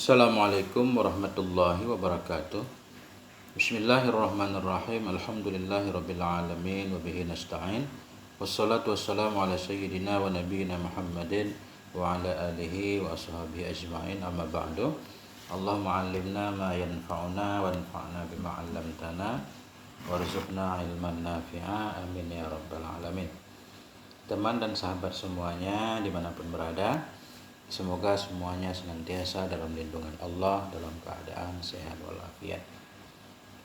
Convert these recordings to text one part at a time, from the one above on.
Assalamualaikum warahmatullahi wabarakatuh. Bismillahirrahmanirrahim. Alhamdulillahi alamin wa bihi nasta'in. Wassalatu wassalamu ala sayyidina wa nabiyyina Muhammadin wa ala alihi wa ashabihi ajma'in. Amma ba'du. Allahumma 'allimna ma yanfa'una wanfa'na bima 'allamtana warzuqna ilman nafi'a. Amin ya rabbal alamin. Teman dan sahabat semuanya dimanapun berada, semoga semuanya senantiasa dalam lindungan Allah, dalam keadaan sehat walafiat.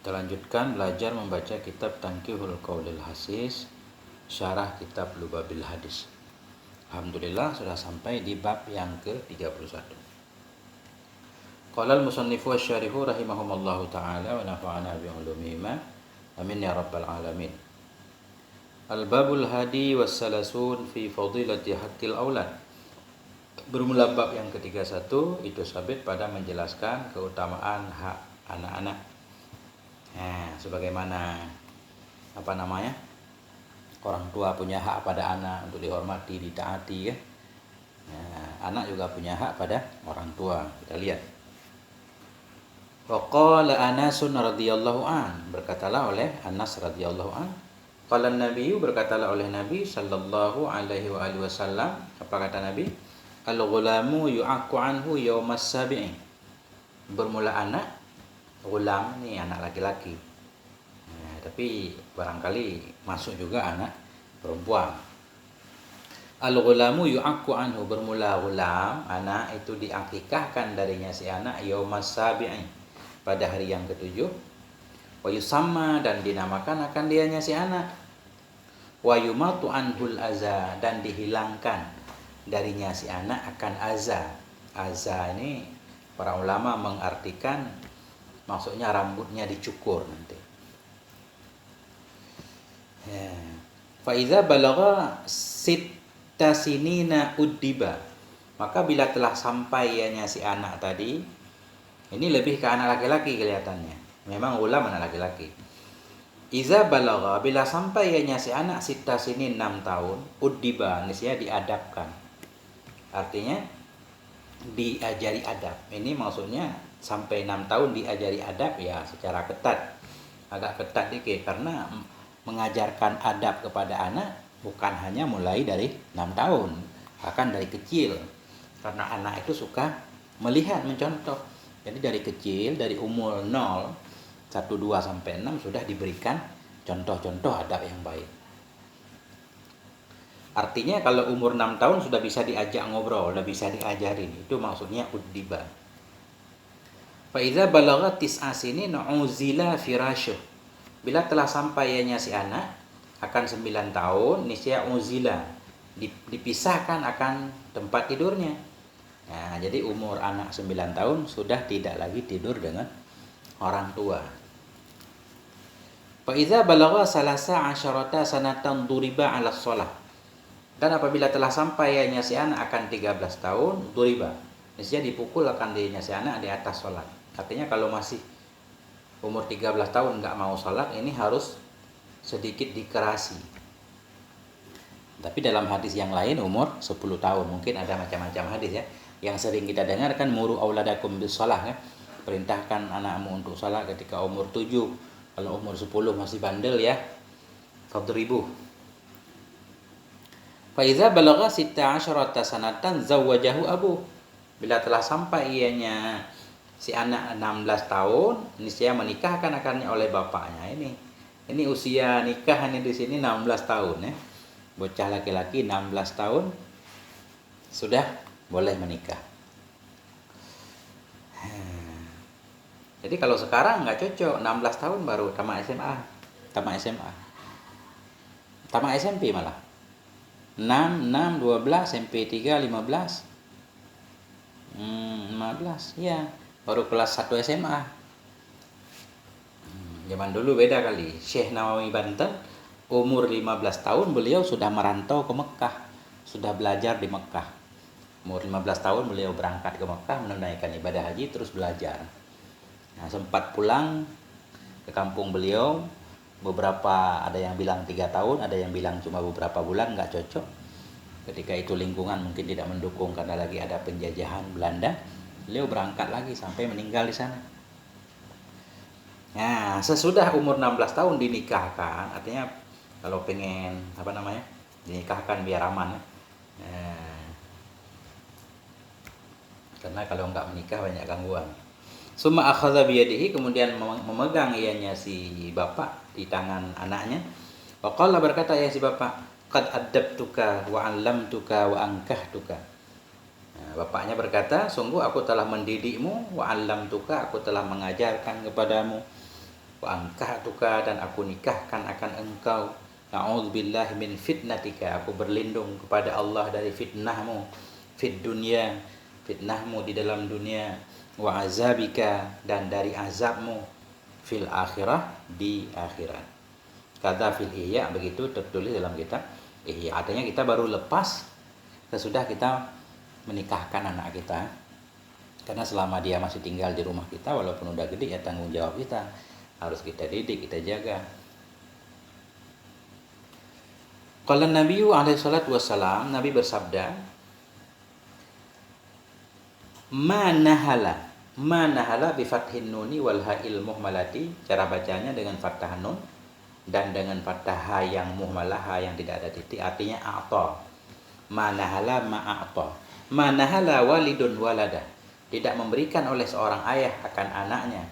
Kita lanjutkan belajar membaca kitab Tanqihul Qaulil Hasis, syarah kitab Lubabil Hadis. Alhamdulillah sudah sampai di bab yang ke-31. Qala al-musannifu wasyarihu rahimahumallahu ta'ala wa nafa'ana bi ulumihima. Amin ya rabbal alamin. Al-babul hadi wassalasun fi fadilati haqqil aulad. Bermula bab yang ke-31 itu sabit pada menjelaskan keutamaan hak anak-anak. Nah, sebagaimana orang tua punya hak pada anak untuk dihormati, ditaati ya. Nah, anak juga punya hak pada orang tua. Kita lihat. Wa qala Anas radhiyallahu an, berkatalah oleh Anas radhiyallahu an, qala Nabi, berkatalah oleh Nabi sallallahu alaihi wasallam, apa kata Nabi? Al-ghulamu yu'aqqu anhu yaumas sabi'i. Bermula anak, ghulam ini anak laki-laki. Nah, tapi barangkali masuk juga anak perempuan. Al-ghulamu yu'aqqu anhu, bermula ghulam, anak itu diakikahkan darinya si anak yaumas sabi'i, pada hari yang ke-7. Wa yusamma, dan dinamakan akan dianya si anak. Wa yumatu anhul aza, dan dihilangkan darinya si anak akan aza. Aza ini para ulama mengartikan maksudnya rambutnya dicukur nanti. Ya. Fa iza balagha sitta sinina uddiba, maka bila telah sampai ianya si anak tadi, ini lebih ke anak laki-laki kelihatannya. Memang ulama anak laki-laki. Iza balagha, bila sampai ianya si anak sitta sinin 6 tahun, uddiba, niscaya diadabkan. Artinya diajari adab. Ini maksudnya sampai 6 tahun diajari adab ya secara ketat. Agak ketat dikit karena mengajarkan adab kepada anak bukan hanya mulai dari 6 tahun, bahkan dari kecil. Karena anak itu suka melihat, mencontoh. Jadi dari kecil, dari umur 0, 1, 2 sampai 6 sudah diberikan contoh-contoh adab yang baik. Artinya kalau umur 6 tahun sudah bisa diajak ngobrol, sudah bisa diajarin. Itu maksudnya uddiba. Fa iza balagha tis'a sinin uzila firasyuh. Bila telah sampai ianya si anak akan 9 tahun, niscaya uzila, dipisahkan akan tempat tidurnya. Nah, jadi umur anak 9 tahun sudah tidak lagi tidur dengan orang tua. Fa iza balagha salasa asyarata sanatan duriba 'ala shalah. Dan apabila telah sampai ianya si anak akan 13 tahun, duriba, niscaya dipukul akan dirinya si anak di atas sholat. Artinya kalau masih umur 13 tahun nggak mau sholat, ini harus sedikit dikerasi. Tapi dalam hadis yang lain umur 10 tahun, mungkin ada macam-macam hadis ya. Yang sering kita dengar kan muru auladakum bis shalah ya. Perintahkan anakmu untuk sholat ketika umur 7. Kalau umur 10 masih bandel ya, fadribu. Fa iza balagha 16 sanatan zawwajahu abu. Bila telah sampai ianya si anak 16 tahun, niscaya menikahkan akannya oleh bapaknya. Ini usia nikah ini di sini 16 tahun ya. Bocah laki-laki 16 tahun sudah boleh menikah. Jadi kalau sekarang nggak cocok, 16 tahun baru tamat SMA. Tamat SMP malah. 6, 12, SMP 3, 15. 15, ya. Baru kelas 1 SMA. Zaman dulu beda kali. Syekh Nawawi Banten, umur 15 tahun beliau sudah merantau ke Mekah. Sudah belajar di Mekah. Umur 15 tahun beliau berangkat ke Mekah menunaikan ibadah haji terus belajar. Nah, sempat pulang ke kampung beliau. Beberapa ada yang bilang 3 tahun, ada yang bilang cuma beberapa bulan, nggak cocok. Ketika itu lingkungan mungkin tidak mendukung karena lagi ada penjajahan Belanda. Beliau berangkat lagi sampai meninggal di sana. Nah, sesudah umur 16 tahun dinikahkan, artinya kalau pengen dinikahkan biar aman ya. Nah, karena kalau nggak menikah banyak gangguan. Summa akhadha biyadihi, kemudian memegang ianya si bapak di tangan anaknya. Wa qala, berkata ya si bapak, qad addabtuka wa 'allamtuka wa ankahtuka. Nah, bapaknya berkata, sungguh aku telah mendidikmu, wa 'allamtuka, aku telah mengajarkan kepadamu, wa ankahtuka, dan aku nikahkan akan engkau. A'udzubillahi min fitnatika, aku berlindung kepada Allah dari fitnahmu, fid dunya, fitnahmu di dalam dunia, wa azabika, dan dari azabmu, fil akhirah, di akhirat. Kata fil ihya, begitu tertulis dalam kitab ihya. Artinya kita baru lepas sesudah kita menikahkan anak kita. Karena selama dia masih tinggal di rumah kita, walaupun udah gede, ya tanggung jawab kita. Harus kita didik, kita jaga. Qala Nabiyyu alaihi salatu wassalam, Nabi bersabda, ma nahala bi fathin nuni wal ha'il muhmalati, cara bacanya dengan fathah nun dan dengan fathah ha yang muhmalah, ha yang tidak ada titik, artinya a'ta. Ma nahala walidun walada, tidak memberikan oleh seorang ayah akan anaknya,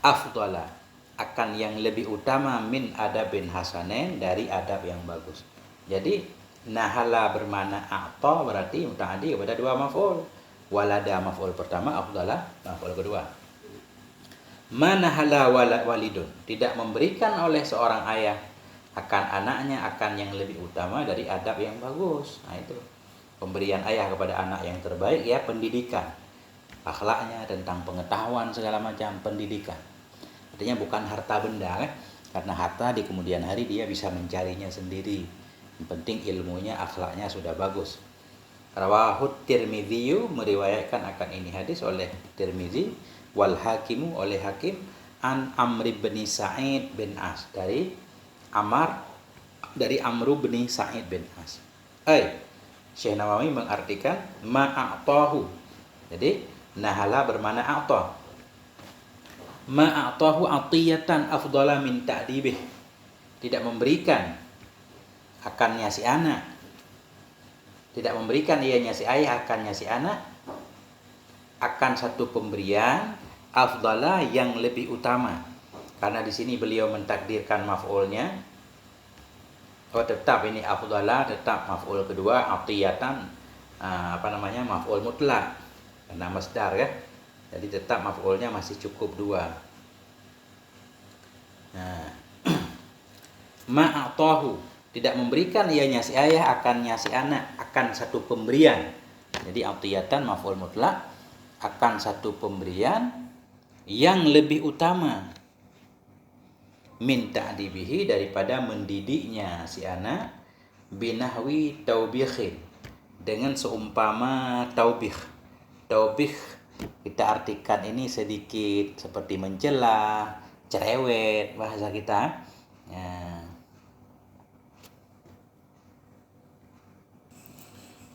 afdala, akan yang lebih utama, min adabin hasanen, dari adab yang bagus. Jadi nahala bermakna a'ta, berarti muta'addi kepada dua maf'ul. Walada maf'ul pertama, afdala maf'ul kedua. Manahala walidun, tidak memberikan oleh seorang ayah akan anaknya akan yang lebih utama dari adab yang bagus. Nah, itu pemberian ayah kepada anak yang terbaik, ya pendidikan, akhlaknya, tentang pengetahuan segala macam, pendidikan. Artinya bukan harta benda kan? Karena harta di kemudian hari dia bisa mencarinya sendiri. Yang penting ilmunya, akhlaknya sudah bagus. Rawahut Tirmidzi, meriwayatkan akan ini hadis oleh Tirmidzi, wal Hakimu, oleh Hakim, an Amr bin Sa'id bin As, dari Amr bin Sa'id bin As. Syekh Nawawi mengartikan ma'a'tahu. Jadi nahala bermakna a'ta. Ma'a'tahu atiyatan afdala min ta'dibih, tidak memberikan akannya si anak, tidak memberikan ianya si ayah akannya si anak akan satu pemberian afdala, yang lebih utama. Karena di sini beliau mentakdirkan maf'ulnya. Tetap ini afdala, tetap maf'ul kedua, atiyatan maf'ul mutlak karena masdar ya. Jadi tetap maf'ulnya masih cukup dua. Nah, ma'atahu, tidak memberikan ianya si ayah akannya si anak akan satu pemberian. Jadi atiyatan maf'ul mutlak, akan satu pemberian yang lebih utama, min ta'dibihi, daripada mendidiknya si anak, binahwi taubikhin, dengan seumpama taubih. Taubih kita artikan ini sedikit seperti mencela, cerewet bahasa kita. Ya.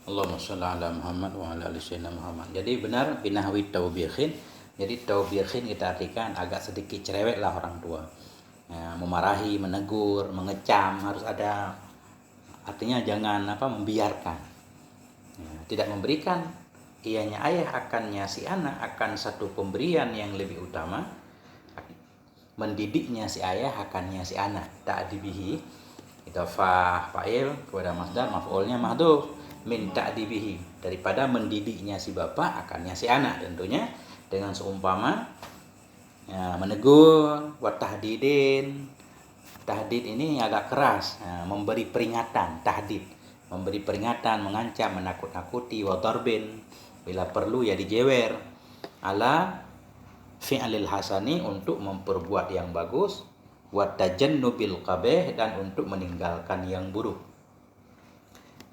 Allahumma shalli ala Muhammad wa ala ali sayyidina Muhammad. Jadi benar binahwi taubikhin. Jadi taubikhin kita artikan agak sedikit cerewet lah orang tua. Ya, memarahi, menegur, mengecam, harus ada, artinya jangan membiarkan. Ya, tidak memberikan ianya ayah akannya si anak akan satu pemberian yang lebih utama, mendidiknya si ayah akannya si anak. Ta'dibihi idhofah fa'il kepada masdar, maf'ulnya mahdhuf, min ta'dibihi, daripada mendidiknya si bapak akannya si anak, tentunya dengan seumpama ya, menegur, wa tahdidin. Tahdid ini agak keras, ya, memberi peringatan, tahdid, memberi peringatan, mengancam, menakut-nakuti, wa darbin, bila perlu ya dijewer, ala fi'lil hasani, untuk memperbuat yang bagus, wa tajannubil qabih, dan untuk meninggalkan yang buruk.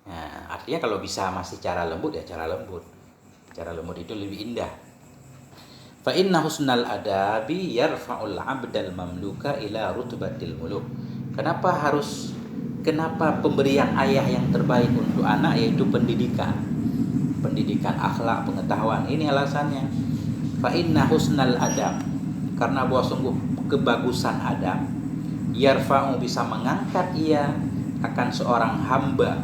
Nah, artinya kalau bisa masih cara lembut ya cara lembut. Cara lembut itu lebih indah. Fa inna husnal adabi yarfa'ul 'abdal mamluka ila rutbatil muluk. Kenapa pemberian ayah yang terbaik untuk anak yaitu pendidikan. Pendidikan akhlak, pengetahuan. Ini alasannya. Fa inna husnal adab, karena bahwa sungguh kebagusan adab, yarfa'u bisa mengangkat ia akan seorang hamba,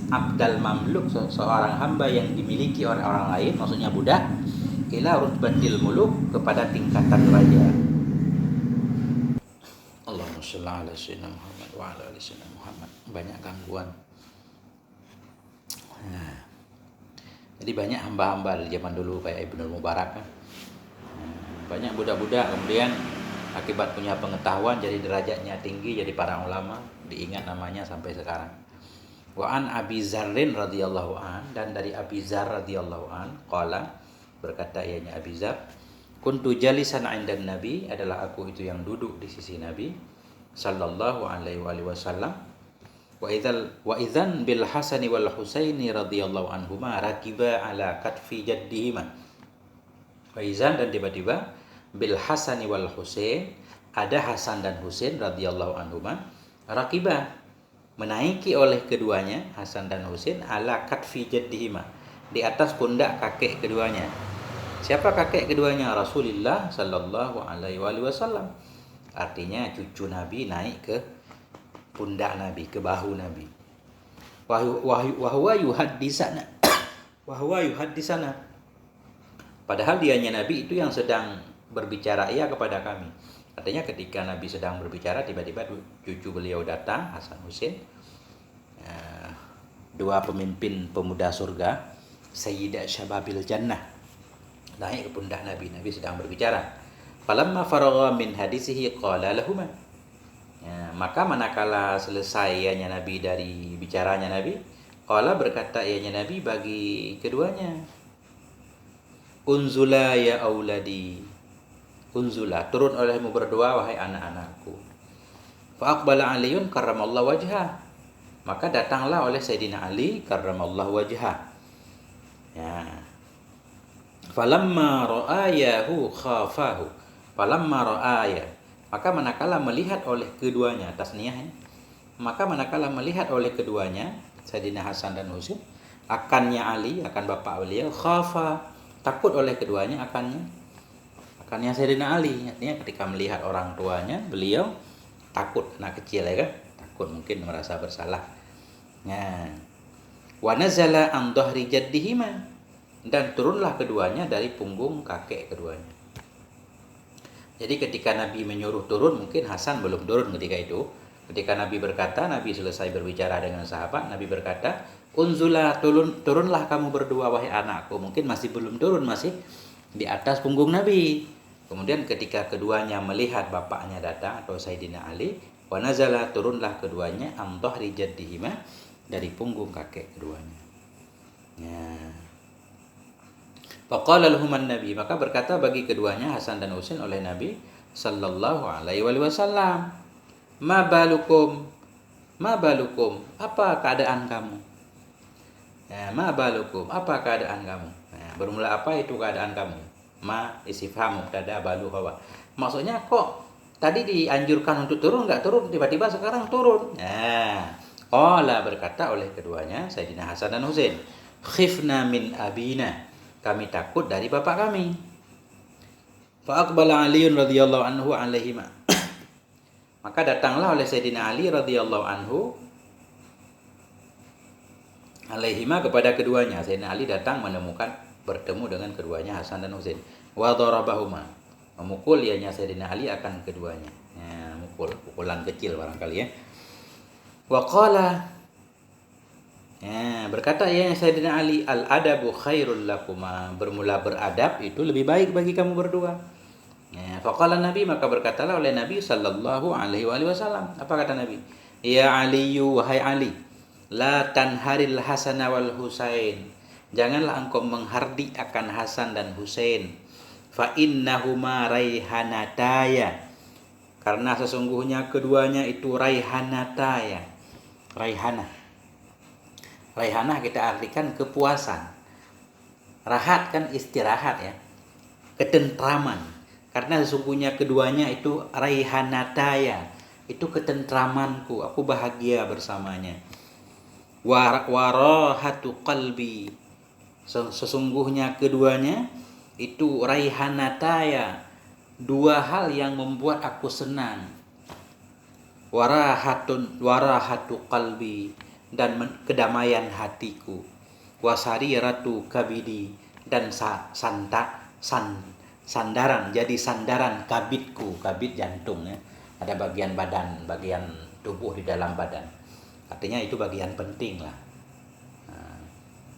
abdal mamluk, seorang hamba yang dimiliki oleh orang lain, maksudnya budak, ila rutbatil muluk, kepada tingkatan raja. Allahumma shalli ala sayyidina Muhammad wa ala ali sayyidina Muhammad. Banyak gangguan. Nah, jadi banyak hamba-hamba di zaman dulu kayak Ibnu Mubarak kan. Banyak budak-budak kemudian akibat punya pengetahuan jadi derajatnya tinggi, jadi para ulama, diingat namanya sampai sekarang. Wa an Abi Dzarrin radhiyallahu an, dan dari Abi Dzar radhiyallahu an qala, berkata ianya Abi Dzar, kuntu jalisan 'indan Nabi, adalah aku itu yang duduk di sisi Nabi sallallahu alaihi wasallam. Wa idzan bil Hasan wal Husaini radhiyallahu anhuma rakiba ala katfi jaddihima. Wa idzan, dan tiba-tiba, bil Hasan wal Husain, ada Hasan dan Husain radhiyallahu anhuma, rakiba, menaiki oleh keduanya, Hasan dan Husain, ala katfi jaddihima, di atas pundak kakek keduanya. Siapa kakek keduanya? Rasulullah sallallahu alaihi wasallam. Artinya cucu Nabi naik ke pundak Nabi, ke bahu Nabi. Wa huwa yuhaddisana. Wa huwa yuhaddisana. Padahal dianya Nabi itu yang sedang berbicara ia kepada kami. Artinya ketika Nabi sedang berbicara, tiba-tiba cucu beliau datang, Hasan Husain, dua pemimpin pemuda surga, Sayyidah Syababil Jannah, naik ke pundak Nabi. Nabi sedang berbicara. Falamma faragha min hadisihi qala lahuma. Maka manakala selesai ianya Nabi dari bicaranya Nabi, qala, berkata ianya Nabi bagi keduanya, unzula ya auladi, unzula, turun olehmu berdua wahai anak-anakku. Fa aqbala Aliyun karramallahu wajhah, maka datanglah oleh Sayyidina Ali karramallahu wajhah. Ya. Falamma ra'ayahu khafahu. Falamma ra'aya, maka manakala melihat oleh keduanya, tasniyah, maka manakala melihat oleh keduanya, Sayyidina Hasan dan Husain, akannya Ali, akan bapak beliau, khafa, takut oleh keduanya, akannya Sayyidina Ali. Artinya ketika melihat orang tuanya, beliau takut, anak kecil ya kan, takut, mungkin merasa bersalah. Nah, wa nazala an dhahri jaddihima, dan turunlah keduanya dari punggung kakek keduanya. Jadi ketika Nabi menyuruh turun, mungkin Hasan belum turun ketika itu. Ketika Nabi berkata, Nabi selesai berbicara dengan sahabat, Nabi berkata, unzula, turunlah kamu berdua wahai anakku. Mungkin masih belum turun, masih di atas punggung Nabi. Kemudian ketika keduanya melihat bapaknya datang, atau Sayyidina Ali, wa nazala, turunlah keduanya an dhahri jaddihima, dari punggung kakek keduanya. Ya. Faqala lahuman Nabi, maka berkata bagi keduanya Hasan dan Husain oleh Nabi sallallahu alaihi wasallam, ma balukum, apa keadaan kamu? Ya, ma balukum, apa keadaan kamu? Ya, bermula apa itu keadaan kamu? Ma istifham mubtada, balu khabar. Maksudnya kok tadi dianjurkan untuk turun, enggak turun, tiba-tiba sekarang turun. Nah, qala, berkata oleh keduanya Sayyidina Hasan dan Husain, khifna min abina, kami takut dari bapak kami. Fa aqbala Aliun radhiyallahu anhu alaihima, maka datanglah oleh Sayyidina Ali radhiyallahu anhu alaihima, kepada keduanya. Sayyidina Ali datang menemukan, bertemu dengan keduanya Hasan dan Husain. Wa darabahuma, memukul ianya Sayyidina Ali akan keduanya. Ya, pukulan kecil barangkali ya. Wa qala, ya, berkata ya Sayyidina Ali, al-adabu khairul lakuma, bermula beradab itu lebih baik bagi kamu berdua. Ya, faqala Nabi, maka berkatalah oleh Nabi sallallahu alaihi wasallam. Apa kata Nabi? Ya Aliyu, wahai Ali, la tanharil Hasan wal Husain, janganlah engkau menghardik akan Hasan dan Husain. Fa innahuma raihanataya, karena sesungguhnya keduanya itu raihanataya. Raihanah kita artikan kepuasan. Rahat kan istirahat ya. Ketentraman. Karena sesungguhnya keduanya itu raihanataya, itu ketentramanku, aku bahagia bersamanya. Warahatu qalbi, sesungguhnya keduanya itu raihanataya, dua hal yang membuat aku senang. Warahatu qalbi, dan kedamaian hatiku. Wasariratu kabidi, dan sandaran, jadi sandaran kabidku. Kabid jantung ya. Ada bagian badan, bagian tubuh di dalam badan. Artinya itu bagian penting lah.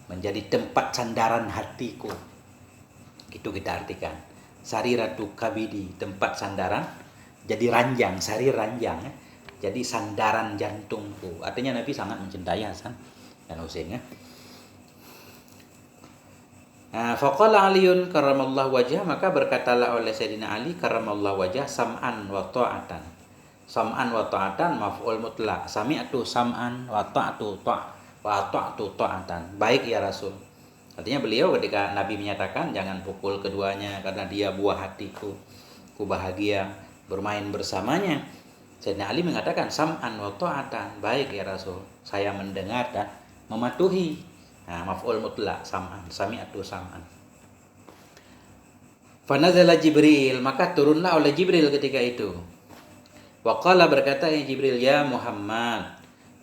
Menjadi tempat sandaran hatiku. Itu kita artikan. Sariratu kabidi, tempat sandaran. Jadi ranjang, sarir ranjang ya. Jadi sandaran jantungku. Artinya Nabi sangat mencintai Hasan dan Husain ya. Faqala Aliun karramallahu wajhah, maka berkatalah oleh Sayyidina Ali karramallahu wajhah, sam'an wa ta'atan. Sam'an wa ta'atan maf'ul mutlaq. Sami'tu sam'an wa ta'tu ta'atan. Baik ya Rasul. Artinya beliau ketika Nabi menyatakan jangan pukul keduanya karena dia buah hatiku. Ku bahagia bermain bersamanya. Sayyidina Ali mengatakan sam'an wa ta'atan. Baik ya Rasul, saya mendengar dan mematuhi. Maf'ul mutlaq sam'an, sami'tu sam'an. Fanazala Jibril, maka turunlah oleh Jibril ketika itu. Wa qala, berkata ya Jibril, ya Muhammad,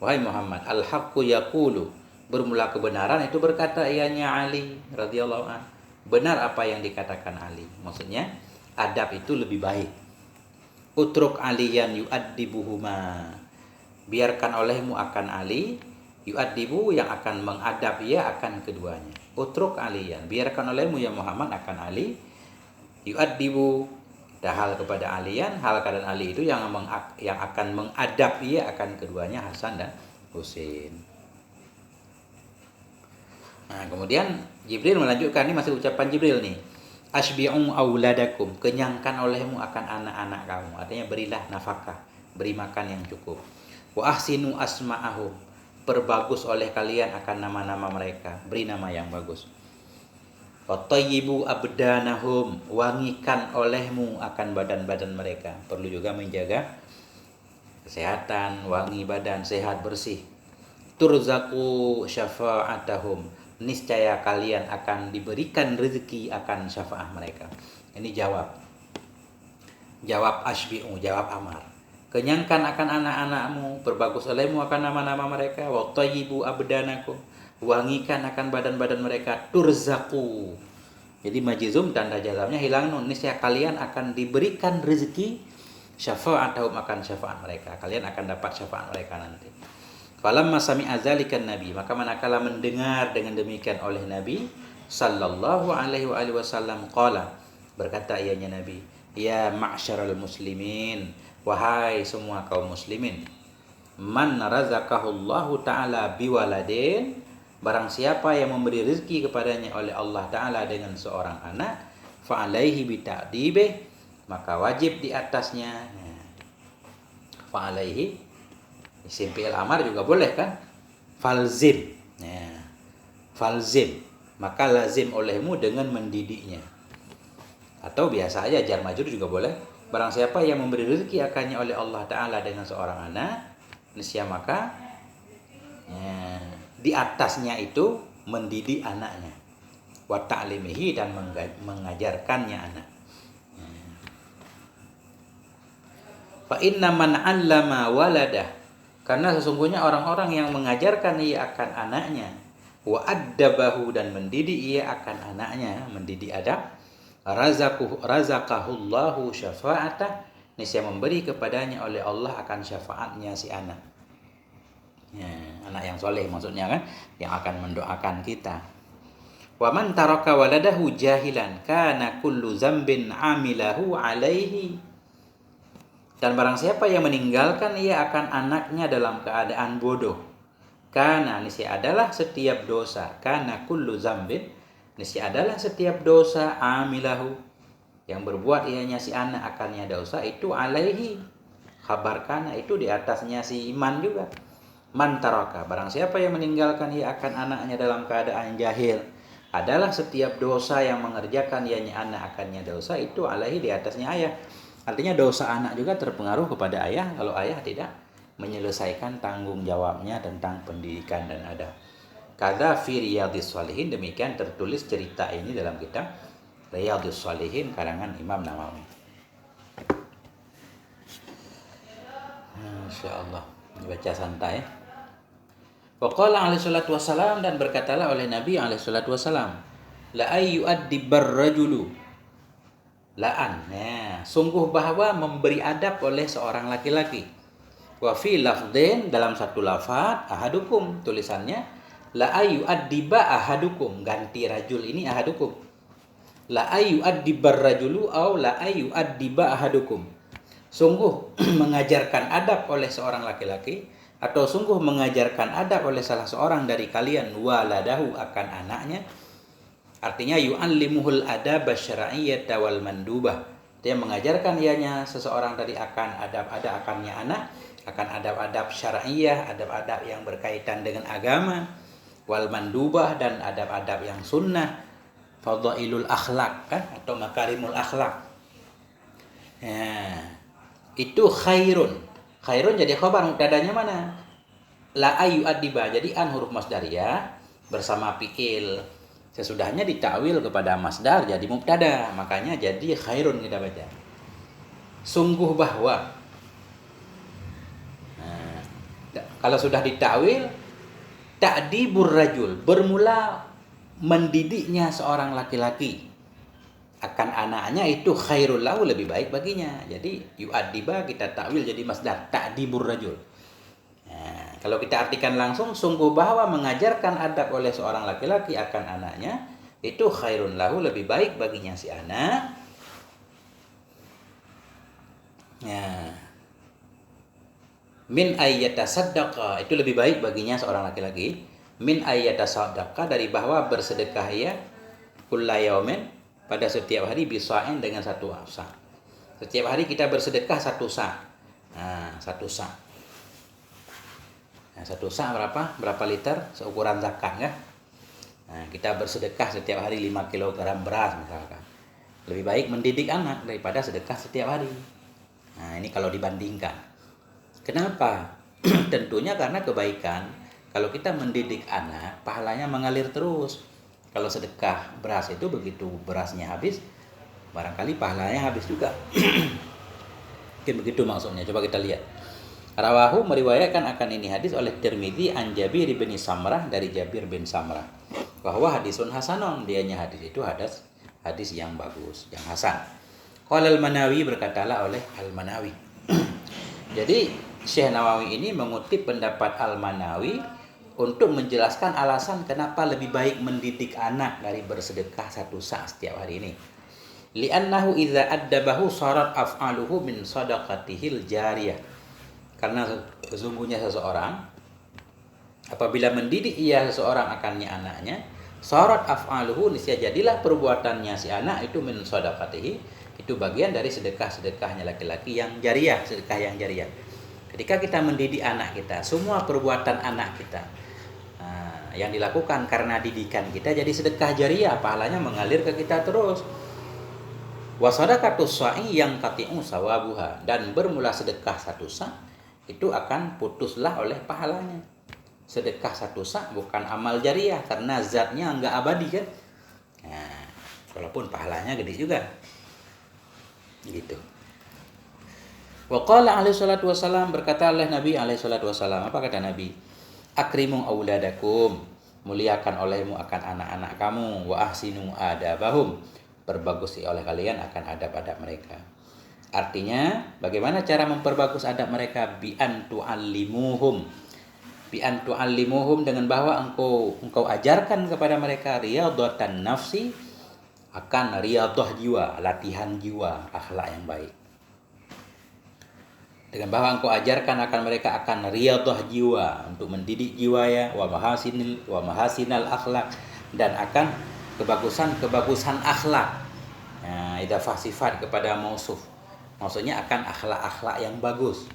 wahai Muhammad, al-haqqu yaqulu, bermula kebenaran itu berkata ianya Ali radhiyallahu an. Benar apa yang dikatakan Ali. Maksudnya adab itu lebih baik. Utruk aliyan yu'addibuhuma, biarkan olehmu akan Ali, yu'addibu, yang akan mengadab ia akan keduanya. Utruk aliyan, biarkan olehmu ya Muhammad akan Ali, yu'addibu, ada hal kepada aliyan, hal keadaan Ali itu yang akan mengadab ia akan keduanya, Hasan dan Husain. Kemudian Jibril melanjutkan, ini masih ucapan Jibril nih. Asbi'u auladakum, kenyangkan olehmu akan anak-anak kamu. Artinya berilah nafkah, beri makan yang cukup. Wa ahsinu asma'ahum, perbagus oleh kalian akan nama-nama mereka, beri nama yang bagus. Wa tayyibu abdanahum, wangikan olehmu akan badan-badan mereka. Perlu juga menjaga kesehatan, wangi badan, sehat bersih. Turzaku syafa'atahum, niscaya kalian akan diberikan rezeki akan syafaat mereka. Ini jawab asbi'u, jawab amar. Kenyangkan akan anak-anakmu, berbagus olehmu akan nama-nama mereka. Wa tayyibu abdanakum, wangikan akan badan-badan mereka. Turzaku, jadi majizum tanda jazamnya hilang nun. Niscaya kalian akan diberikan rezeki syafa'atahum, akan syafaat mereka. Kalian akan dapat syafaat mereka nanti. Falamma sami'a dzalikan Nabi, maka manakala mendengar dengan demikian oleh Nabi sallallahu alaihi wasallam, qala, berkata ianya Nabi, ya ma'syaral muslimin, wahai semua kaum muslimin, man razaqahullahu ta'ala biwaladin, barang siapa yang memberi rezeki kepadanya oleh Allah Ta'ala dengan seorang anak, fa'alaihi bita'dibih, maka wajib di atasnya, fa'alaihi isim fi'il amar juga boleh kan? Falzim. Falzim, maka lazim olehmu dengan mendidiknya. Atau biasa aja jar majrur juga boleh. Barang siapa yang memberi rezeki akannya oleh Allah Ta'ala dengan seorang anak, niscaya maka di atasnya itu mendidik anaknya. Wa ta'limihi, dan mengajarkannya anak. Fa inna man 'allama waladah, karena sesungguhnya orang-orang yang mengajarkan ia akan anaknya, wa addabahu, dan mendidik ia akan anaknya, mendidik adab, razaqahullahu syafa'atah, niscaya memberi kepadanya oleh Allah akan syafaatnya si anak. Anak yang soleh maksudnya kan, yang akan mendoakan kita. Wa man taraka waladahu jahilan kana kullu dzambin amilahu alaihi, dan barang siapa yang meninggalkan ia akan anaknya dalam keadaan bodoh, kana, niscaya adalah setiap dosa, kana kullu dzambin, niscaya adalah setiap dosa, amilahu, yang berbuat ianya si anak akannya dosa itu, alaihi, khabar kana itu di atasnya si iman juga. Man taraka, barang siapa yang meninggalkan ia akan anaknya dalam keadaan jahil, adalah setiap dosa yang mengerjakan ianya anak akannya dosa itu, alaihi, di atasnya ayah. Artinya dosa anak juga terpengaruh kepada ayah kalau ayah tidak menyelesaikan tanggung jawabnya tentang pendidikan dan adab. Kadza fi Riyadhis Shalihin, demikian tertulis cerita ini dalam kitab Riyadhus Shalihin karangan Imam Nawawi. Insyaallah dibaca santai. Wa qala alaihi salatu wassalam, dan berkatalah oleh Nabi alaihi salatu wassalam, la ayyu'addibar rajulu la'an. Nah, sungguh bahwa memberi adab oleh seorang laki-laki. Wa fi lafdin, dalam satu lafaz, ahadukum, tulisannya la ayyu'addiba ahadukum, ganti rajul ini ahadukum. La ayyu'addibar rajulu au la ayyu'addiba ahadukum. Sungguh mengajarkan adab oleh seorang laki-laki, atau sungguh mengajarkan adab oleh salah seorang dari kalian waladahu, akan anaknya. Artinya yu'allimuhul adab syar'iyyata wal mandubah. Dia mengajarkan ianya seseorang tadi akan adab-adab akannya anak, akan adab-adab syar'iyyah, adab-adab yang berkaitan dengan agama, wal mandubah, dan adab-adab yang sunnah, fadhailul akhlak kan, atau makarimul akhlak. Nah, itu khairun. Khairun jadi khabar, mubtadanya mana? La ayu adiba, jadi an huruf masdariyah bersama fiil. Sesudahnya ditakwil kepada masdar jadi mubtada, makanya jadi khairun kita baca. Sungguh bahwa. Nah, kalau sudah ditakwil, ta'dibur rajul, bermula mendidiknya seorang laki-laki akan anaknya, itu khairul lahu, lebih baik baginya. Jadi yu'addiba kita takwil jadi masdar ta'dibur rajul. Nah, kalau kita artikan langsung, sungguh bahwa mengajarkan adab oleh seorang laki-laki akan anaknya itu khairun lahu, lebih baik baginya si anak. Ya. Min ayyatasaddaqa, itu lebih baik baginya seorang laki-laki. Min ayyatasaddaqa, dari bahwa bersedekah ia kulla yaumin, pada setiap hari, bisa'in, dengan satu sa'. Setiap hari kita bersedekah satu sa'. Nah, satu sa'. Nah, satu sa' berapa? Berapa liter? Seukuran zakat ya. Nah, kita bersedekah setiap hari 5 kg beras misalkan. Lebih baik mendidik anak daripada sedekah setiap hari. Nah, ini kalau dibandingkan. Kenapa? Tentunya karena kebaikan. Kalau kita mendidik anak, pahalanya mengalir terus. Kalau sedekah beras itu begitu berasnya habis, barangkali pahalanya habis juga. Mungkin begitu maksudnya. Coba kita lihat. Rawahu, meriwayatkan akan ini hadis oleh Tirmidzi an Jabir bin Samrah, dari Jabir bin Samrah, bahwa hadisun hasanon, dianya hadis itu hadis yang bagus, yang hasan. Qala al-Manawi, berkatalah oleh al-Manawi. Jadi Syekh Nawawi ini mengutip pendapat al-Manawi untuk menjelaskan alasan kenapa lebih baik mendidik anak dari bersedekah satu sa' setiap hari ini. Li'annahu idza addabahu sarat af'aluhu min sadaqatihil jariyah. Karena sesungguhnya seseorang apabila mendidik ia seseorang akannya anaknya, sarat af'aluhu, niscaya jadilah perbuatannya si anak itu min sadaqatihi, itu bagian dari sedekah-sedekahnya laki-laki yang jariyah, sedekah yang jariyah. Ketika kita mendidik anak kita, semua perbuatan anak kita yang dilakukan karena didikan kita jadi sedekah jariyah, pahalanya mengalir ke kita terus. Wa sadaqatus sa'i yang qati'u sawabuha, dan bermula sedekah satu sa' itu akan putuslah oleh pahalanya. Sedekah satu sa' bukan amal jariyah karena zatnya enggak abadi kan. Nah, walaupun pahalanya gede juga. Gitu. Wa qala alaihi salatu wassalam, berkata oleh Nabi alaihi salatu wassalam, apa kata Nabi? Akrimu auladakum, muliakan olehmu akan anak-anak kamu, wa ahsinu adabahum, perbagusi oleh kalian akan adab-adab mereka. Artinya, bagaimana cara memperbagus adab mereka? Bi an tu'allimuhum. Bi an tu'allimuhum, dengan bahwa engkau ajarkan kepada mereka riyadhatan nafsi, akan riyadhah jiwa, latihan jiwa, akhlak yang baik. Dengan bahwa engkau ajarkan akan mereka akan riyadhah jiwa, untuk mendidik jiwa ya, wa mahasinal akhlak, dan akan kebagusan akhlak. Nah, idafah sifat kepada mausuf. Maksudnya akan akhlak-akhlak yang bagus.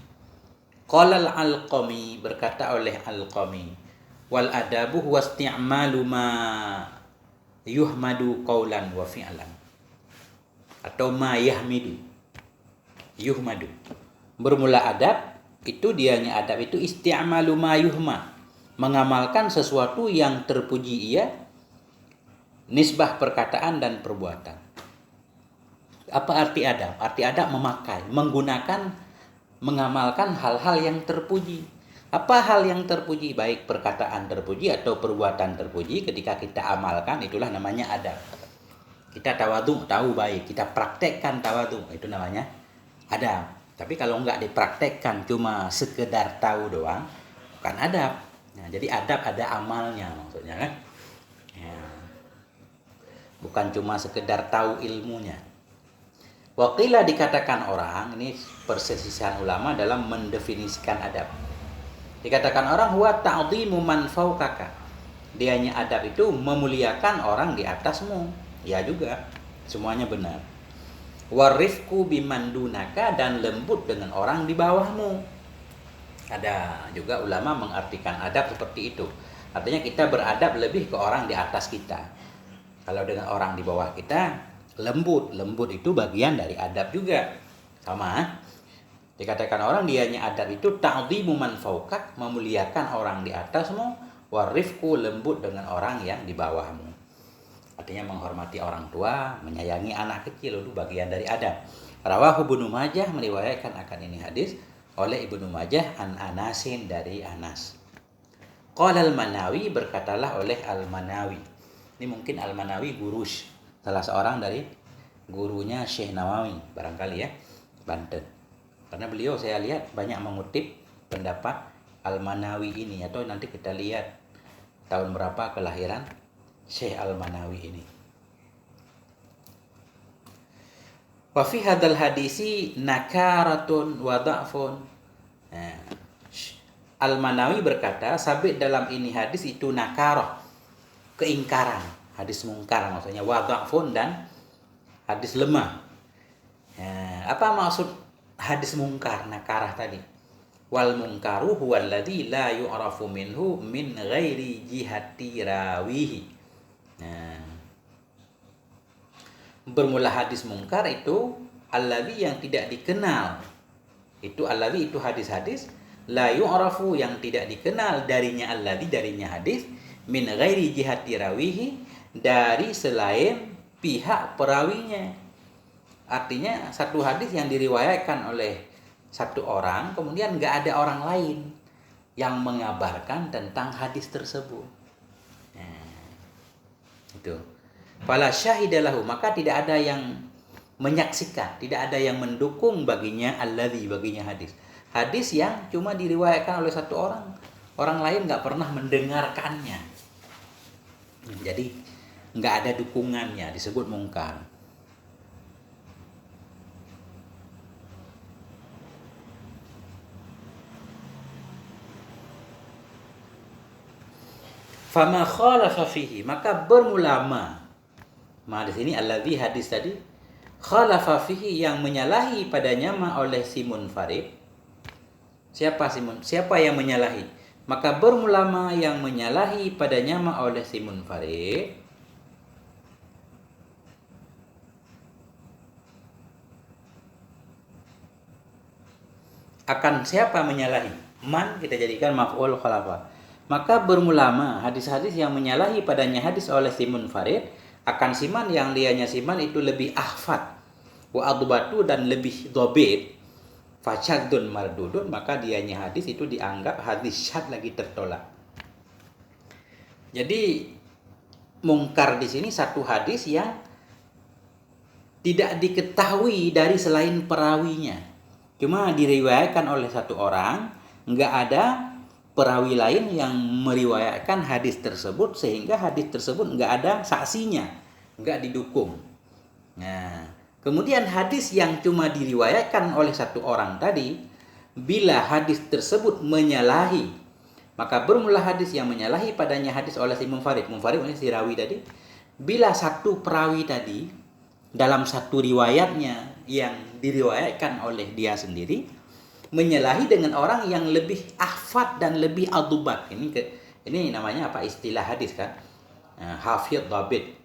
Qala al-Alqami, berkata oleh Alqami, wal adabu huwa isti'malu ma yuhmadu qawlan wa fi'lan, atau ma yahmidu yuhmadu. Bermula adab, itu dianya adab itu isti'malu ma yuhmad, mengamalkan sesuatu yang terpuji ia, nisbah perkataan dan perbuatan. Apa arti adab? Arti adab memakai, menggunakan, mengamalkan hal-hal yang terpuji. Apa hal yang terpuji? Baik perkataan terpuji atau perbuatan terpuji, ketika kita amalkan itulah namanya adab. Kita tawadhu, tahu baik, kita praktekkan tawadhu, itu namanya adab. Tapi kalau nggak dipraktekkan, cuma sekedar tahu doang, bukan adab. Nah, jadi adab ada amalnya maksudnya kan. Ya. Bukan cuma sekedar tahu ilmunya. Waqilah dikatakan orang, ini perselisihan ulama dalam mendefinisikan adab. Dikatakan orang huwa ta'dhimu man fawqaka. Dianya adab itu memuliakan orang di atasmu. Ya juga, semuanya benar. Warifku biman dunaka, dan lembut dengan orang di bawahmu. Ada juga ulama mengartikan adab seperti itu. Artinya kita beradab lebih ke orang di atas kita. Kalau dengan orang di bawah kita, lembut. Lembut itu bagian dari adab juga. Sama. Dikatakan orang dianya adab itu ta'dhimu man fawqak, memuliakan orang di atasmu, warifku, lembut dengan orang yang di bawahmu. Artinya menghormati orang tua, menyayangi anak kecil, itu bagian dari adab. Rawahu Ibnu Majah, meriwayatkan akan ini hadis oleh Ibnu Majah an Anasin, dari Anas. Qala al-Manawi, berkatalah oleh al-Manawi. Ini mungkin al-Manawi guru, salah seorang dari gurunya Syekh Nawawi, barangkali ya, Banten. Karena beliau saya lihat banyak mengutip pendapat al-Manawi ini, atau nanti kita lihat tahun berapa kelahiran Syekh al-Manawi ini. Wa fi hadzal hadisi nakaratun wa dha'fun. Nah, Al-Manawi berkata, sabit dalam ini hadis itu nakarah, keingkaran, hadis mungkar maksudnya, wa dha'fun, dan hadis lemah. Nah, apa maksud hadis mungkar, nakarah tadi? Wal munkaru huwa alladzi la yu'rafu minhu min ghairi jihati rawihi. Nah, bermula hadis mungkar itu alladzi, yang tidak dikenal. Itu alladzi, itu hadis-hadis la yu'rafu, yang tidak dikenal, darinya alladzi, darinya hadis, min ghairi jihati rawihi, dari selain pihak perawinya. Artinya satu hadis yang diriwayatkan oleh satu orang, kemudian nggak ada orang lain yang mengabarkan tentang hadis tersebut. Nah, itu. Fala syahidalahu, maka tidak ada yang menyaksikan, tidak ada yang mendukung baginya alladzi, baginya hadis. Hadis yang cuma diriwayatkan oleh satu orang, orang lain nggak pernah mendengarkannya. Jadi nggak ada dukungannya, disebut mungkar. Fama khalafa fihi, maka bermulama. Ma di sini alladzi, hadis tadi, khalafa fihi, yang menyalahi padanya ma oleh si munfarid. Siapa yang menyalahi? Maka bermulama yang menyalahi padanya ma oleh si munfarid. Akan siapa menyalahi? Man kita jadikan maf'ul khalafa. Maka bermulama hadis-hadis yang menyalahi padanya hadis oleh si munfarid, akan siman yang dianya siman itu lebih ahfad wa adbatu, dan lebih dhabit, fasyadun mardudun, maka dianya hadis itu dianggap hadis syad, lagi tertolak. Jadi mungkar di sini satu hadis yang tidak diketahui dari selain perawinya, cuma diriwayatkan oleh satu orang, nggak ada perawi lain yang meriwayatkan hadis tersebut, sehingga hadis tersebut nggak ada saksinya, nggak didukung. Nah, kemudian hadis yang cuma diriwayatkan oleh satu orang tadi, bila hadis tersebut menyalahi, maka bermula hadis yang menyalahi padanya hadis oleh si munfarid. Munfarid ini si rawi tadi. Bila satu perawi tadi dalam satu riwayatnya yang diriwayatkan oleh dia sendiri menyalahi dengan orang yang lebih ahfad dan lebih adubat. Ini namanya apa, istilah hadis kan? Hafidh dhabit.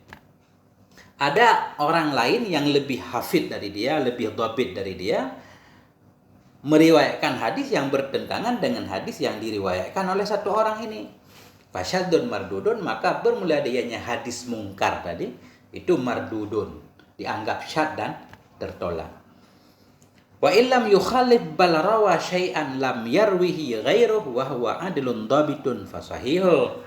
Ada orang lain yang lebih hafidh dari dia, lebih dhabit dari dia, meriwayatkan hadis yang bertentangan dengan hadis yang diriwayatkan oleh satu orang ini. Fasyadun mardudun, maka bermula dianya hadis mungkar tadi itu mardudun, dianggap syad dan tertolak. Wa illam yukhalif bal rawa syai'an lam yarwihi ghairuhu wa huwa adlun dhabitun fasahihul.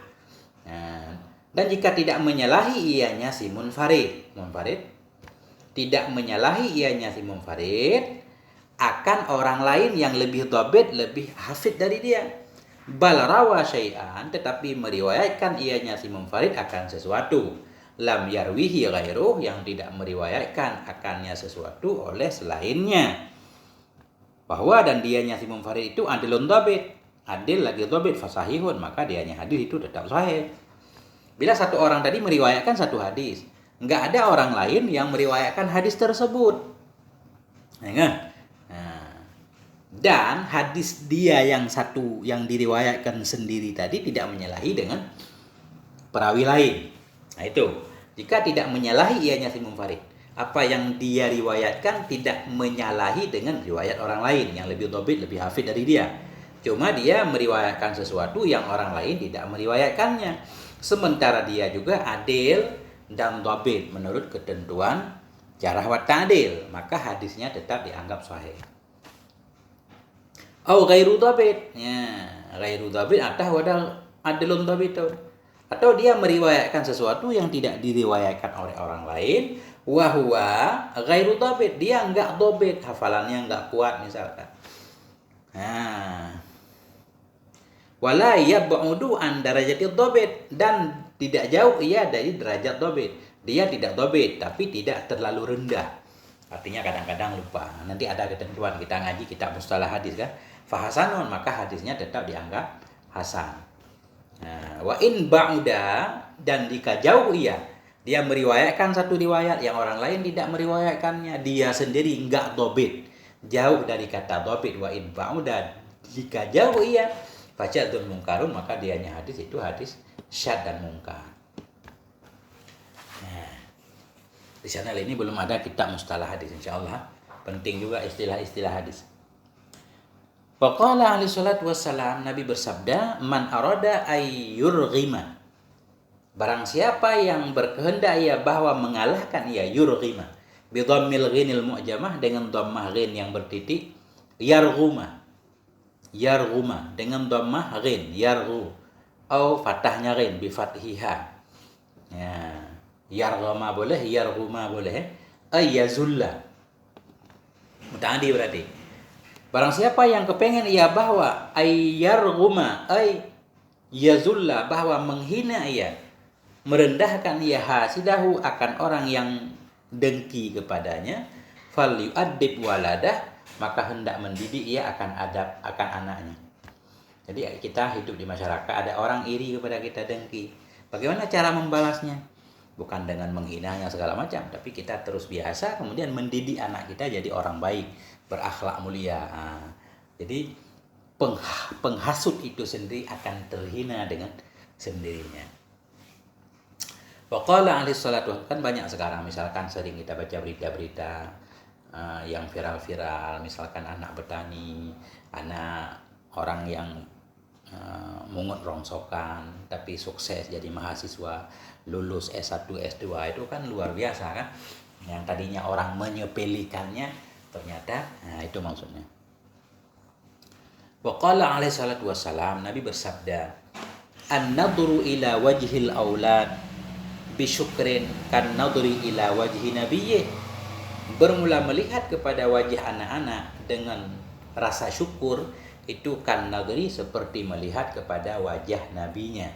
Nah, dan jika tidak menyalahi ianya si munfarid tidak menyalahi ianya si munfarid akan orang lain yang lebih dhabit, lebih hafid dari dia. Bal rawa syai'an, tetapi meriwayatkan ianya si munfarid akan sesuatu. Lam yarwihi ghairuh, yang tidak meriwayatkan akannya sesuatu oleh selainnya. Bahwa dan dianya si munfarid itu adilun dhabit, adil lagi dhabit fasahihun, maka dianya hadis itu tetap sahih. Bila satu orang tadi meriwayatkan satu hadis, enggak ada orang lain yang meriwayatkan hadis tersebut. Nah, dan hadis dia yang satu yang diriwayatkan sendiri tadi tidak menyalahi dengan perawi lain. Nah itu, jika tidak menyalahi ianya si munfarid, apa yang dia riwayatkan tidak menyalahi dengan riwayat orang lain yang lebih dhabit, lebih hafid dari dia. Cuma dia meriwayatkan sesuatu yang orang lain tidak meriwayatkannya. Sementara dia juga adil dan dhabit menurut ketentuan jarah wa ta'dil, maka hadisnya tetap dianggap sahih. Au ghairu dhabit. Ya, ghairu dhabit atau wadal adilun dhabit. Atau dia meriwayatkan sesuatu yang tidak diriwayatkan oleh orang lain, wa huwa ghairu dhabit, dia enggak dhabit, hafalannya enggak kuat misalkan. Nah, wala yab'udu an darajati dhabit, dan tidak jauh ia dari derajat dhabit. Dia tidak dhabit tapi tidak terlalu rendah. Artinya kadang-kadang lupa. Nanti ada ketentuan, kita ngaji kitab mustalah hadis kan. Fahasanun, maka hadisnya tetap dianggap hasan. Nah, wa in ba'uda, dan jika jauh ia, dia meriwayatkan satu riwayat yang orang lain tidak meriwayatkannya, dia sendiri enggak dhabit, jauh dari kata dhabit. Wa in ba'uda, jika jauh ia, fajadun mungkarun, maka dianya hadis itu hadis syadz dan mungkar. Nah, di channel ini belum ada kitab mustalah hadis, insyaallah. Penting juga istilah-istilah hadis. Faqala alaihi salatu wassalam, Nabi bersabda, man arada ayyurghima, barang siapa yang berkehendak ia bahwa mengalahkan ia, yurghima bi dhammil ghinil mu'jamah, dengan dhammah ghin yang bertitik, yarghuma dengan dhammah ghin, yarghu, atau fathahnya ghin bi fathiha. Ya, yarghama boleh, yarghuma boleh, ay yazulla, muta'addi berarti. Barang siapa yang kepengen ia bahwa ayyarghuma ay yazulla, bahwa menghina ia, merendahkan ia, hasidahu, akan orang yang dengki kepadanya, fal yu'addib waladah, maka hendak mendidik ia akan adab akan anaknya. Jadi kita hidup di masyarakat, ada orang iri kepada kita, dengki. Bagaimana cara membalasnya? Bukan dengan menghinanya segala macam, tapi kita terus biasa kemudian mendidik anak kita jadi orang baik, berakhlak mulia. Jadi penghasut itu sendiri akan terhina dengan sendirinya. Waqala alaihi salatu, kan banyak sekarang, misalkan sering kita baca berita-berita yang viral-viral, misalkan anak petani, anak orang yang mungut rongsokan tapi sukses jadi mahasiswa, lulus S1, S2, itu kan luar biasa kan. Yang tadinya orang menyepelekannya, ternyata, nah itu maksudnya. Waqala alaihi salatu wassalam, Nabi bersabda, an-nadru ila wajhil aulad bisyukrin kan nadri ila wajhi nabiyyi, bermula melihat kepada wajah anak-anak dengan rasa syukur itu kan nadri, seperti melihat kepada wajah nabinya.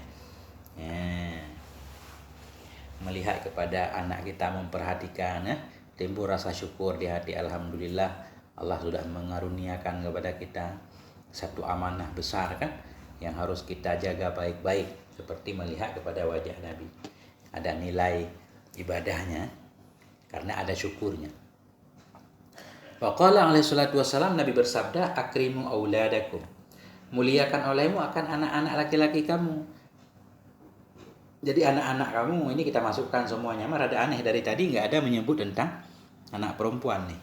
Melihat kepada anak kita, memperhatikan, timbul rasa syukur di hati. Alhamdulillah, Allah sudah mengaruniakan kepada kita satu amanah besar kan, yang harus kita jaga baik-baik, seperti melihat kepada wajah Nabi. Ada nilai ibadahnya karena ada syukurnya. Waqala alaihi salatu wassalam, Nabi bersabda, akrimu auladakum, muliakan olehmu akan anak-anak laki-laki kamu. Jadi anak-anak kamu ini kita masukkan semuanya. Rada aneh, dari tadi nggak ada menyebut tentang anak perempuan nih.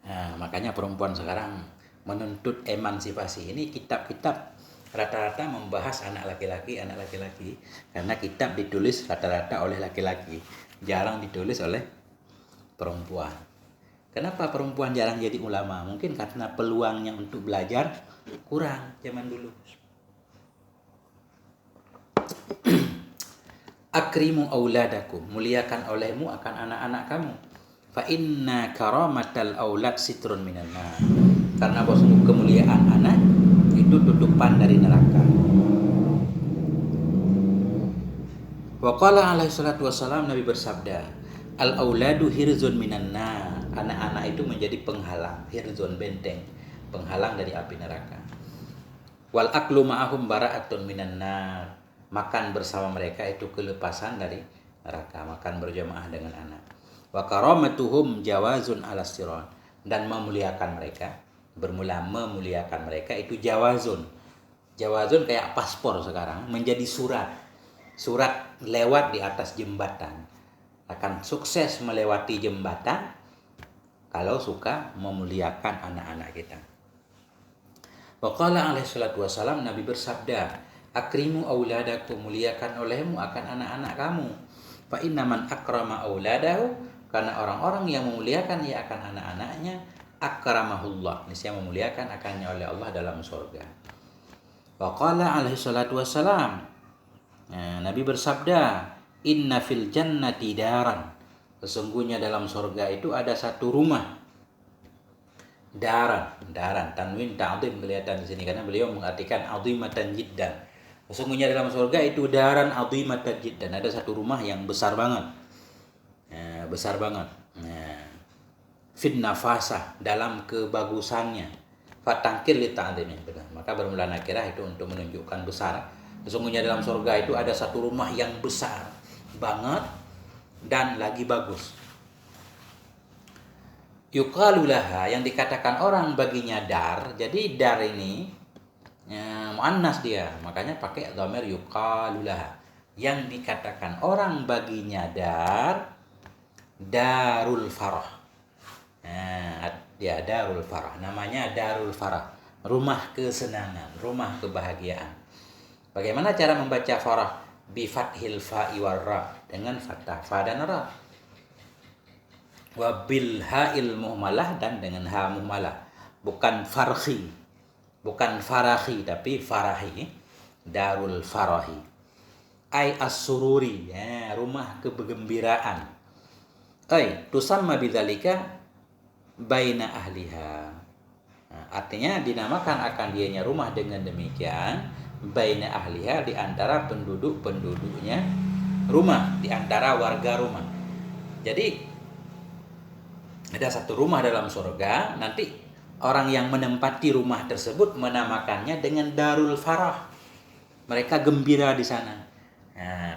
Nah, makanya perempuan sekarang menuntut emansipasi. Ini kitab-kitab rata-rata membahas anak laki-laki, karena kitab ditulis rata-rata oleh laki-laki, jarang ditulis oleh perempuan. Kenapa perempuan jarang jadi ulama? Mungkin karena peluangnya untuk belajar kurang zaman dulu. Akrimu auladakum, muliakan olehmu akan anak-anak kamu. Fa inna karamatal aulad sitrun minan nar. Karena bahwa kemuliaan anak itu tutupan dari neraka. Wa qala alaihi salatu wassalam, Nabi bersabda, al auladu hirzun minan nar. Anak-anak itu menjadi penghalang, hirzun benteng, penghalang dari api neraka. Wal aklu ma'ahum bara'atun minan nar. Makan bersama mereka itu kelepasan dari neraka, makan berjamaah dengan anak. Wa karamatuhum jawazun ala siron, dan memuliakan mereka, bermula memuliakan mereka itu jawazun. Jawazun kayak paspor sekarang, menjadi surat. Surat lewat di atas jembatan. Akan sukses melewati jembatan kalau suka memuliakan anak-anak kita. Wa qala alaihi salatu wassalam, Nabi bersabda, akrimu auladakum, muliakan olehmu akan anak-anak kamu. Fa inna man akrama auladahu, karena orang-orang yang memuliakan ia akan anak-anaknya, akramahullah, niscaya memuliakan akannya oleh Allah dalam surga. Wa qala alaihi salatu wassalam, Nabi bersabda, inna fil jannati daran, sesungguhnya dalam surga itu ada satu rumah. Daran, tanwin ta'zim kelihatan di sini karena beliau mengartikan azimatan jiddan. Sesungguhnya dalam surga itu daran azimatan jiddan, ada satu rumah yang besar banget. Besar banget. Fin nafasah, dalam kebagusannya. Fatangkir li ta'zimnya, benar. Maka bermula nakirah itu untuk menunjukkan besar. Sesungguhnya dalam surga itu ada satu rumah yang besar banget dan lagi bagus. Yuqalulaha, yang dikatakan orang baginya dar. Jadi dar ini muannas dia, makanya pakai dhamir yuqalulaha. Yang dikatakan orang baginya dar, darul farah. Dia darul farah, namanya darul farah, rumah kesenangan, rumah kebahagiaan. Bagaimana cara membaca farah? Bi fathil fa'i war ra, dengan fathah fa dan ra. Wa bil ha'il muhmalah, dan dengan ha muhmalah. Bukan farhi, bukan farahi, tapi farahi. Darul farahi. Ai as-sururi, rumah kegembiraan. Ai tusamma bidzalika baina ahliha. Artinya dinamakan akan dianya rumah dengan demikian, baina ahliha, di antara penduduk-penduduknya rumah, di antara warga rumah. Jadi ada satu rumah dalam surga, nanti orang yang menempati rumah tersebut menamakannya dengan Darul Farah. Mereka gembira di sana.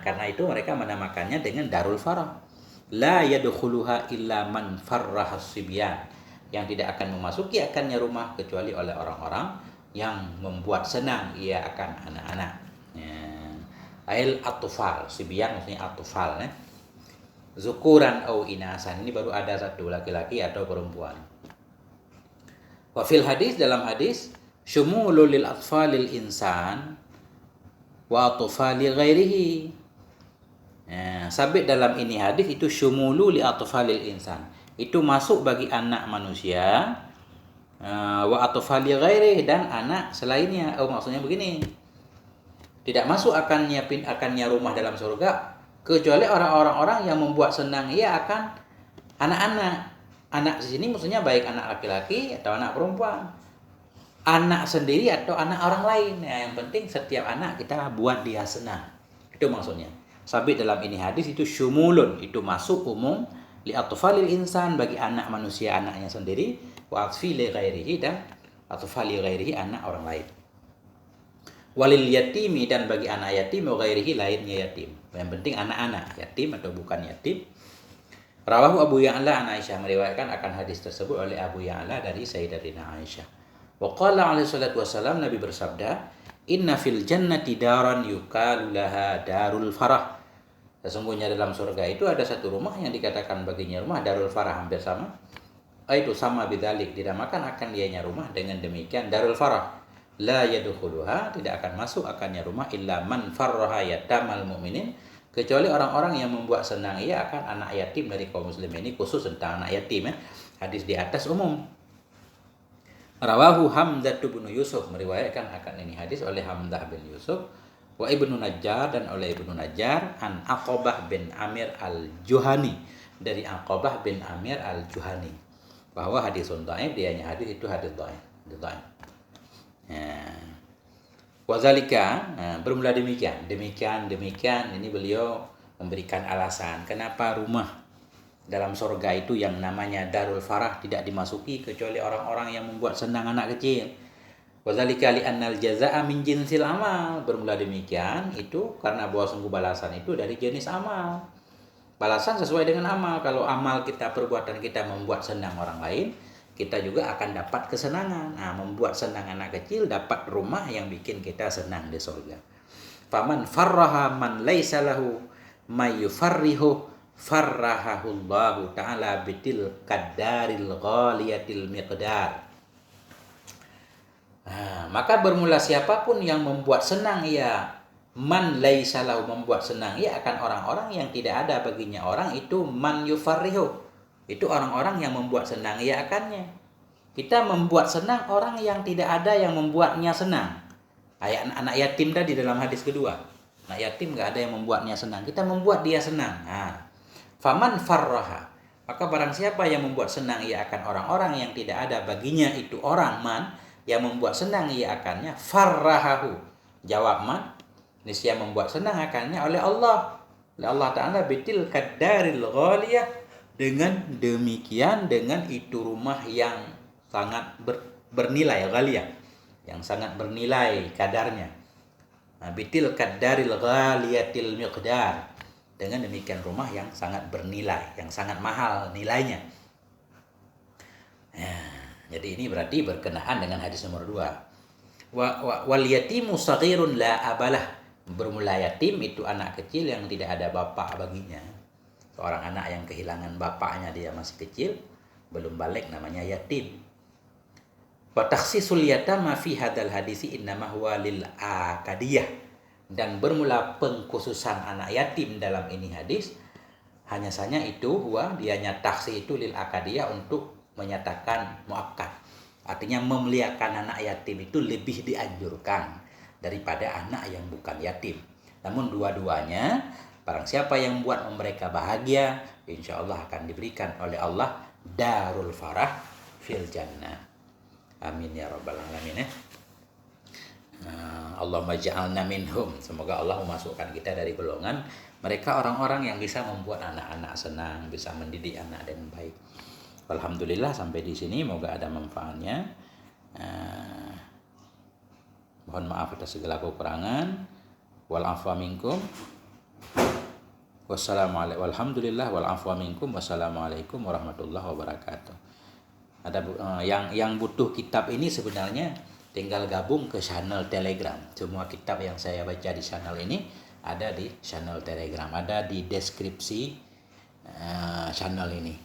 Karena itu mereka menamakannya dengan Darul Farah. La yadkhuluha illa man farrahas sibyan. Yang tidak akan memasuki akannya rumah kecuali oleh orang-orang yang membuat senang ia akan anak-anak. Ail atufal, sibyan maksudnya atufal, zukuran au inasan, ini baru ada satu, laki-laki atau perempuan. Wa fil hadis, dalam hadis, syumulul lil atfalil insan wa atfali ghairihi. Sabit dalam ini hadis itu syumulu li atfalil insan, itu masuk bagi anak manusia, wa atfali ghairihi, dan anak selainnya. Maksudnya begini, tidak masuk akannya rumah dalam surga kecuali orang-orang yang membuat senang ia akan anak-anak. Anak di sini maksudnya baik anak laki-laki atau anak perempuan, anak sendiri atau anak orang lain. Yang penting setiap anak kita buat dia senang. Itu maksudnya. Sabit dalam ini hadis itu syumulun, itu masuk umum li atfalil insan, bagi anak manusia anaknya sendiri, wa atfili ghairihi, dan atfali ghairihi anak orang lain. Walil yatimi, dan bagi anak yatim, wa ghairihi, lainnya yatim. Yang penting anak-anak yatim atau bukan yatim. Rawahu Abu Ya'la an Aisyah, meriwayatkan akan hadis tersebut oleh Abu Ya'la dari Sayyidatina Aisyah. Wa qala alaihi salatu wassalam, Nabi bersabda, inna fil jannati daran yuqalu laha darul farah. Sesungguhnya dalam surga itu ada satu rumah yang dikatakan baginya rumah Darul Farah, hampir sama. Itu sama bidzalik, dinamakan akan dianya rumah dengan demikian Darul Farah. La yadkhuluha, tidak akan masuk akannya rumah illa man farraha yatamal mu'minin, kecuali orang-orang yang membuat senang ia akan anak yatim dari kaum muslim. Ini khusus tentang anak yatim ya. Hadis di atas umum. Rawahu Hamzah bin Yusuf, meriwayatkan akan ini hadis oleh Hamzah bin Yusuf, wa Ibnu Najjar dan oleh Ibnu Najjar, an Aqabah bin Amir al-Juhani, dari Aqabah bin Amir al-Juhani, bahwa hadis dhaif, dianya hadis itu hadis dhaif. Wazalika, bermula demikian, ini beliau memberikan alasan kenapa rumah dalam surga itu yang namanya Darul Farah tidak dimasuki kecuali orang-orang yang membuat senang anak kecil. Wazalika li'annal jazaa'a min jinsil amal, bermula demikian itu karena bahwa sungguh balasan itu dari jenis amal. Balasan sesuai dengan amal. Kalau amal kita, perbuatan kita membuat senang orang lain, kita juga akan dapat kesenangan. Membuat senang anak kecil, dapat rumah yang bikin kita senang di surga. Faman farraha man laisa lahu may yufarrihu farrahahullahu ta'ala bitil qadaril ghaliyatil miqdar. Maka bermula siapapun yang membuat senang ia, man laisa lahu, membuat senang ia akan orang-orang yang tidak ada baginya orang itu, man yufarrihu, itu orang-orang yang membuat senang ia akannya. Kita membuat senang orang yang tidak ada yang membuatnya senang. Ayat anak yatim tadi dalam hadis kedua. Anak yatim nggak ada yang membuatnya senang. Kita membuat dia senang. Faman farraha, maka barang siapa yang membuat senang ia akan orang-orang yang tidak ada baginya itu orang, man, yang membuat senang ia akannya, farrahahu, jawab man, niscaya membuat senang akannya oleh Allah. Oleh Allah Ta'ala bitil qadaril ghaliyah, dengan demikian, dengan itu rumah yang sangat bernilai, ghaliyah, yang sangat bernilai kadarnya. Bitil qadaril ghaliyatil miqdar, dengan demikian rumah yang sangat bernilai, yang sangat mahal nilainya. Jadi ini berarti berkenaan dengan hadis nomor 2. Wal yatimu saghirun la abalah, bermula yatim itu anak kecil yang tidak ada bapak baginya. Seorang anak yang kehilangan bapaknya, dia masih kecil, belum balik, namanya yatim. Wa takhsisul yatama fi hadzal hadisi innama huwa lil akadiyah, dan bermula pengkhususan anak yatim dalam ini hadis hanya saja itu dianya taksi itu lil akadiyah, untuk menyatakan muakkad, artinya memuliakan anak yatim itu lebih dianjurkan daripada anak yang bukan yatim. Namun dua-duanya, barang siapa yang buat mereka bahagia, insya Allah akan diberikan oleh Allah darul farah fil jannah. Amin ya rabbal alamin ya. Allahumma ja'alna minhum, semoga Allah memasukkan kita dari golongan mereka orang-orang yang bisa membuat anak-anak senang, bisa mendidik anak dengan baik. Alhamdulillah sampai di sini, moga ada manfaatnya. Mohon maaf atas segala kekurangan. Wal afwa minkum. Wassalamualaikum. Walhamdulillah wal afwa minkum. Wassalamualaikum warahmatullahi wabarakatuh. Ada yang butuh kitab ini sebenarnya tinggal gabung ke channel Telegram. Semua kitab yang saya baca di channel ini ada di channel Telegram, ada di deskripsi channel ini.